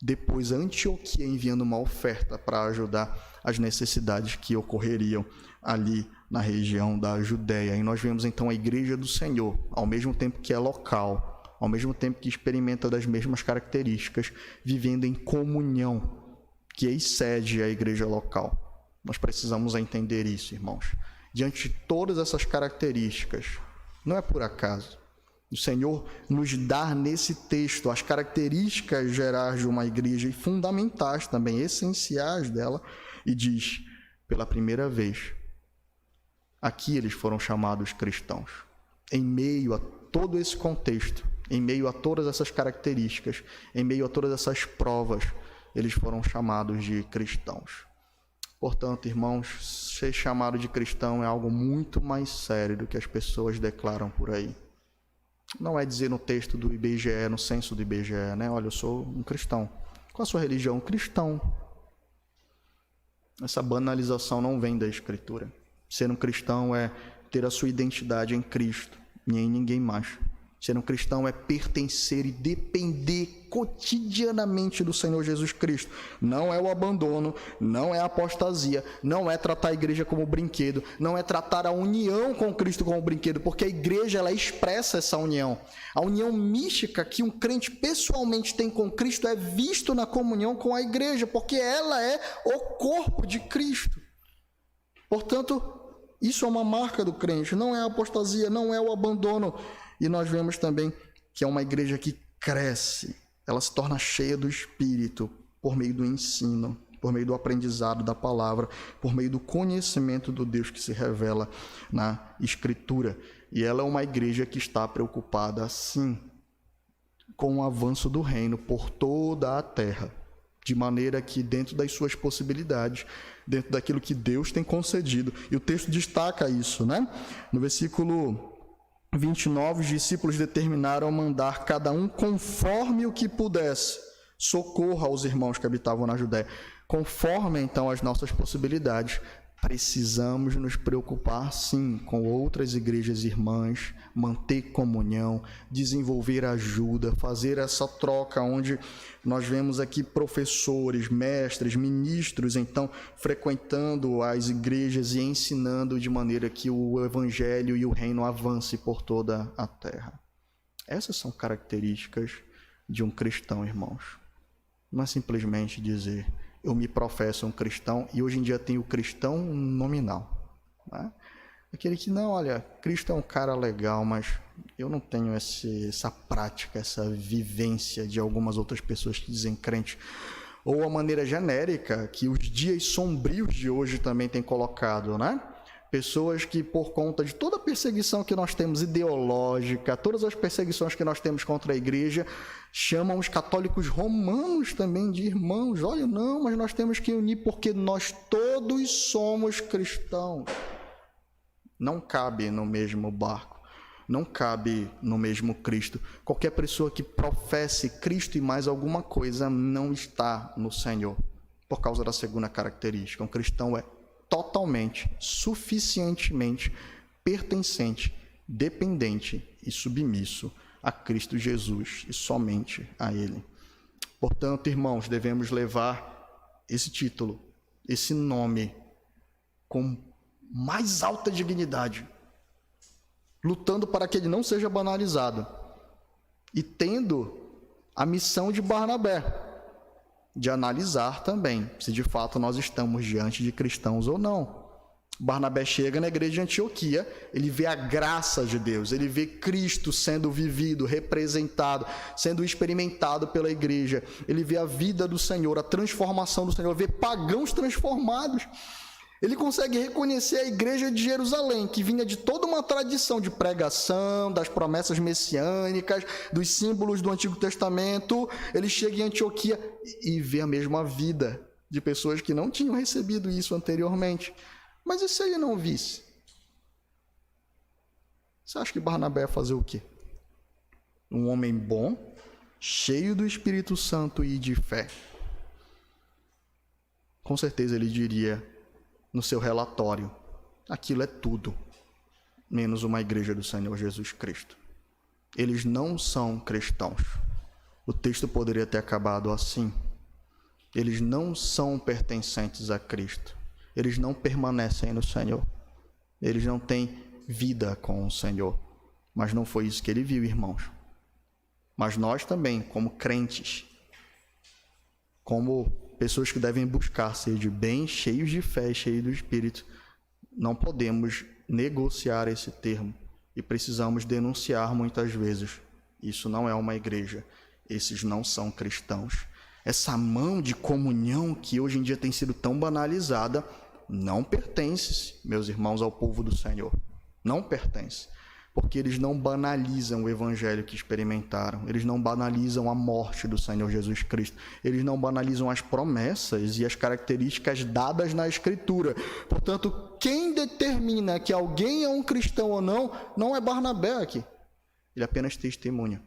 depois a Antioquia enviando uma oferta para ajudar as necessidades que ocorreriam ali na região da Judéia. E nós vemos então a igreja do Senhor, ao mesmo tempo que é local, ao mesmo tempo que experimenta das mesmas características, vivendo em comunhão, que excede a igreja local. Nós precisamos entender isso, irmãos. Diante de todas essas características, não é por acaso. O Senhor nos dá nesse texto as características gerais de uma igreja e fundamentais também, essenciais dela, e diz, pela primeira vez, aqui eles foram chamados cristãos. Em meio a todo esse contexto, em meio a todas essas características, em meio a todas essas provas, eles foram chamados de cristãos. Portanto, irmãos, ser chamado de cristão é algo muito mais sério do que as pessoas declaram por aí. Não é dizer no texto do IBGE, no censo do IBGE, né? Olha, eu sou um cristão. Qual a sua religião? Cristão. Essa banalização não vem da Escritura. Ser um cristão é ter a sua identidade em Cristo e em ninguém mais. Ser um cristão é pertencer e depender cotidianamente do Senhor Jesus Cristo. Não é o abandono, não é a apostasia, não é tratar a igreja como brinquedo, não é tratar a união com Cristo como brinquedo, porque a igreja ela expressa essa união. A união mística que um crente pessoalmente tem com Cristo é visto na comunhão com a igreja, porque ela é o corpo de Cristo. Portanto, isso é uma marca do crente, não é a apostasia, não é o abandono. E nós vemos também que é uma igreja que cresce, ela se torna cheia do Espírito por meio do ensino, por meio do aprendizado da palavra, por meio do conhecimento do Deus que se revela na Escritura. E ela é uma igreja que está preocupada, sim, com o avanço do reino por toda a terra, de maneira que dentro das suas possibilidades, dentro daquilo que Deus tem concedido, e o texto destaca isso, né? No versículo 29, os discípulos determinaram mandar cada um conforme o que pudesse socorro aos irmãos que habitavam na Judéia. Conforme, então, as nossas possibilidades, precisamos nos preocupar, sim, com outras igrejas irmãs, manter comunhão, desenvolver ajuda, fazer essa troca onde nós vemos aqui professores, mestres, ministros, então, frequentando as igrejas e ensinando de maneira que o evangelho e o reino avance por toda a terra. Essas são características de um cristão, irmãos. Não é simplesmente dizer, eu me professo um cristão, e hoje em dia tem o cristão nominal, né? Aquele que, não, olha, Cristo é um cara legal, mas eu não tenho essa prática, essa vivência de algumas outras pessoas que dizem crente. ou a maneira genérica que os dias sombrios de hoje também têm colocado, né? Pessoas que, por conta de toda a perseguição que nós temos ideológica, todas as perseguições que nós temos contra a igreja, chamam os católicos romanos também de irmãos. Olha, não, mas nós temos que unir porque nós todos somos cristãos. Não cabe no mesmo barco, não cabe no mesmo Cristo. Qualquer pessoa que professe Cristo e mais alguma coisa não está no Senhor, por causa da segunda característica. Um cristão é totalmente, suficientemente pertencente, dependente e submisso a Cristo Jesus e somente a Ele. Portanto, irmãos, devemos levar esse título, esse nome, com mais alta dignidade, lutando para que ele não seja banalizado e tendo a missão de Barnabé, de analisar também se de fato nós estamos diante de cristãos ou não. Barnabé chega na igreja de Antioquia, ele vê a graça de Deus, ele vê Cristo sendo vivido, representado, sendo experimentado pela igreja, ele vê a vida do Senhor, a transformação do Senhor, vê pagãos transformados. Ele consegue reconhecer a igreja de Jerusalém, que vinha de toda uma tradição de pregação, das promessas messiânicas, dos símbolos do Antigo Testamento. Ele chega em Antioquia e vê a mesma vida de pessoas que não tinham recebido isso anteriormente. Mas e se ele não visse? Você acha que Barnabé ia fazer o quê? Um homem bom, cheio do Espírito Santo e de fé. Com certeza ele diria no seu relatório: aquilo é tudo, menos uma igreja do Senhor Jesus Cristo. Eles não são cristãos. O texto poderia ter acabado assim. Eles não são pertencentes a Cristo. Eles não permanecem no Senhor. Eles não têm vida com o Senhor. Mas não foi isso que ele viu, irmãos. Mas nós também, como crentes, como pessoas que devem buscar ser de bem, cheios de fé e cheios do Espírito, não podemos negociar esse termo e precisamos denunciar muitas vezes: isso não é uma igreja, esses não são cristãos. Essa mão de comunhão que hoje em dia tem sido tão banalizada não pertence, meus irmãos, ao povo do Senhor. Não pertence. Porque eles não banalizam o evangelho que experimentaram, eles não banalizam a morte do Senhor Jesus Cristo, eles não banalizam as promessas e as características dadas na Escritura. Portanto, quem determina que alguém é um cristão ou não, não é Barnabé aqui. Ele apenas testemunha.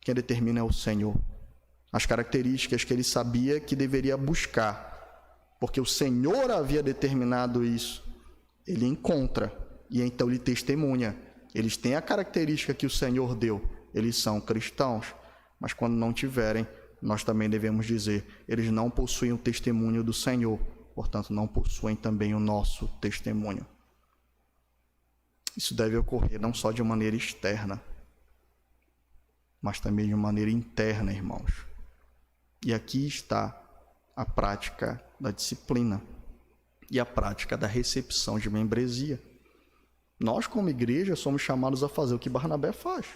Quem determina é o Senhor. As características que ele sabia que deveria buscar, porque o Senhor havia determinado isso, ele encontra e então ele testemunha. Eles têm a característica que o Senhor deu, eles são cristãos, mas quando não tiverem, nós também devemos dizer: eles não possuem o testemunho do Senhor, portanto não possuem também o nosso testemunho. Isso deve ocorrer não só de maneira externa, mas também de maneira interna, irmãos. E aqui está a prática da disciplina e a prática da recepção de membresia. Nós, como igreja, somos chamados a fazer o que Barnabé faz.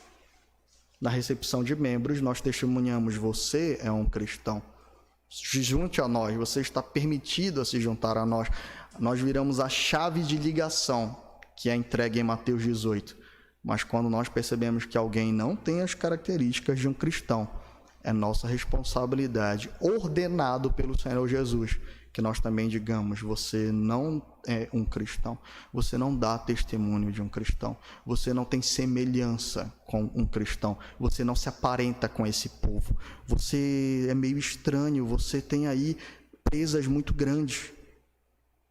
Na recepção de membros, nós testemunhamos: você é um cristão. Se junte a nós, você está permitido a se juntar a nós. Nós viramos a chave de ligação, que é entregue em Mateus 18. Mas quando nós percebemos que alguém não tem as características de um cristão, é nossa responsabilidade, ordenado pelo Senhor Jesus, que nós também digamos: você não é um cristão, você não dá testemunho de um cristão, você não tem semelhança com um cristão, você não se aparenta com esse povo, você é meio estranho, você tem aí presas muito grandes,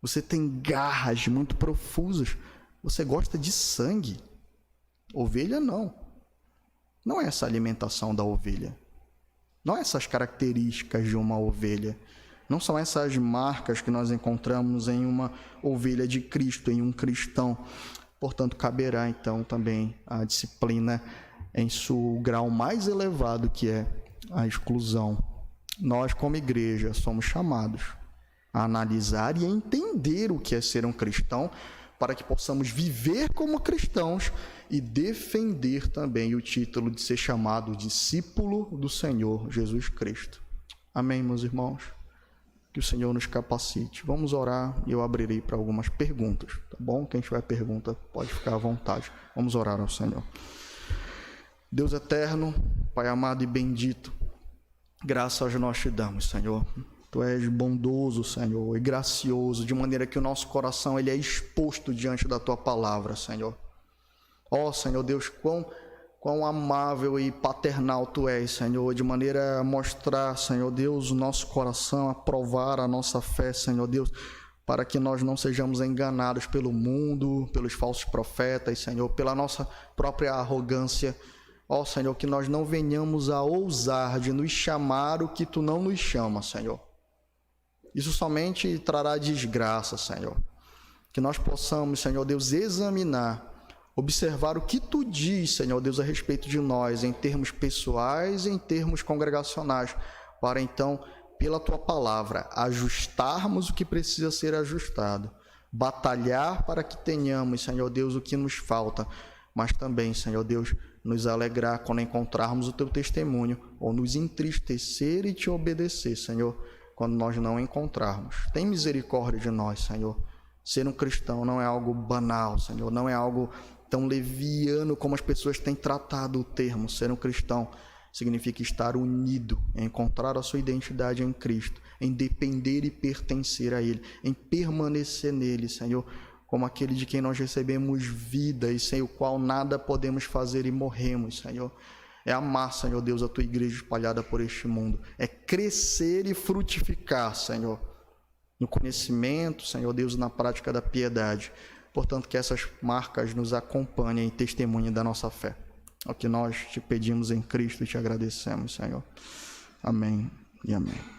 você tem garras muito profusas, você gosta de sangue. Ovelha não é essa alimentação da ovelha, não é essas características de uma ovelha. Não são essas marcas que nós encontramos em uma ovelha de Cristo, em um cristão. Portanto, caberá então também a disciplina em seu grau mais elevado, que é a exclusão. Nós, como igreja, somos chamados a analisar e a entender o que é ser um cristão, para que possamos viver como cristãos e defender também o título de ser chamado discípulo do Senhor Jesus Cristo. Amém, meus irmãos? Que o Senhor nos capacite. Vamos orar e eu abrirei para algumas perguntas, tá bom? Quem tiver pergunta pode ficar à vontade. Vamos orar ao Senhor. Deus eterno, Pai amado e bendito, graças nós te damos, Senhor. Tu és bondoso, Senhor, e gracioso, de maneira que o nosso coração ele é exposto diante da Tua palavra, Senhor. Ó, Senhor Deus, quão amável e paternal Tu és, Senhor, de maneira a mostrar, Senhor Deus, o nosso coração, a provar a nossa fé, Senhor Deus, para que nós não sejamos enganados pelo mundo, pelos falsos profetas, Senhor, pela nossa própria arrogância. Ó, Senhor, que nós não venhamos a ousar de nos chamar o que Tu não nos chama, Senhor. Isso somente trará desgraça, Senhor. Que nós possamos, Senhor Deus, examinar, observar o que Tu diz, Senhor Deus, a respeito de nós, em termos pessoais e em termos congregacionais, para então, pela Tua palavra, ajustarmos o que precisa ser ajustado, batalhar para que tenhamos, Senhor Deus, o que nos falta, mas também, Senhor Deus, nos alegrar quando encontrarmos o Teu testemunho, ou nos entristecer e Te obedecer, Senhor, quando nós não encontrarmos. Tem misericórdia de nós, Senhor. Ser um cristão não é algo banal, Senhor, não é algo tão leviano como as pessoas têm tratado o termo. Ser um cristão significa estar unido, encontrar a sua identidade em Cristo, em depender e pertencer a Ele, em permanecer nele, Senhor, como aquele de quem nós recebemos vida e sem o qual nada podemos fazer e morremos, Senhor. É amar, Senhor Deus, a Tua igreja espalhada por este mundo. É crescer e frutificar, Senhor, no conhecimento, Senhor Deus, na prática da piedade. Portanto, que essas marcas nos acompanhem e testemunhem da nossa fé. É o que nós te pedimos em Cristo e te agradecemos, Senhor. Amém e amém.